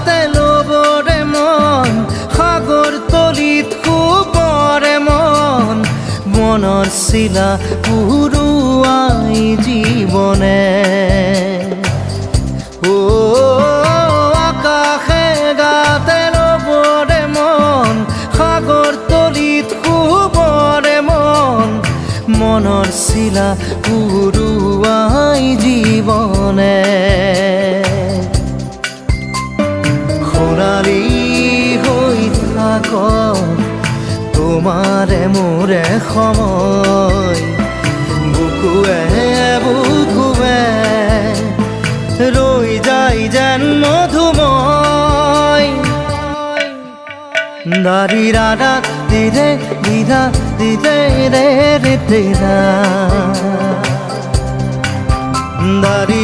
গাতে লবরে মন সাগৰ তলিত শুবৰে মন মনৰ চিলা উৰুৱাই জীৱনে ও আকাশে গাতে লবৰে মন সাগৰ তলিত শুবৰে মন মনৰ চিলা উৰুৱাই জীৱনে সোণালী হৈ থাক তোমাৰে মোৰে সময় বুকুৱে বুকুৱে ৰৈ যায় যেন মধুময় দাৰি ৰাধা দিৰে দিৰা দিৰে ৰে ৰে দিৰা দাৰি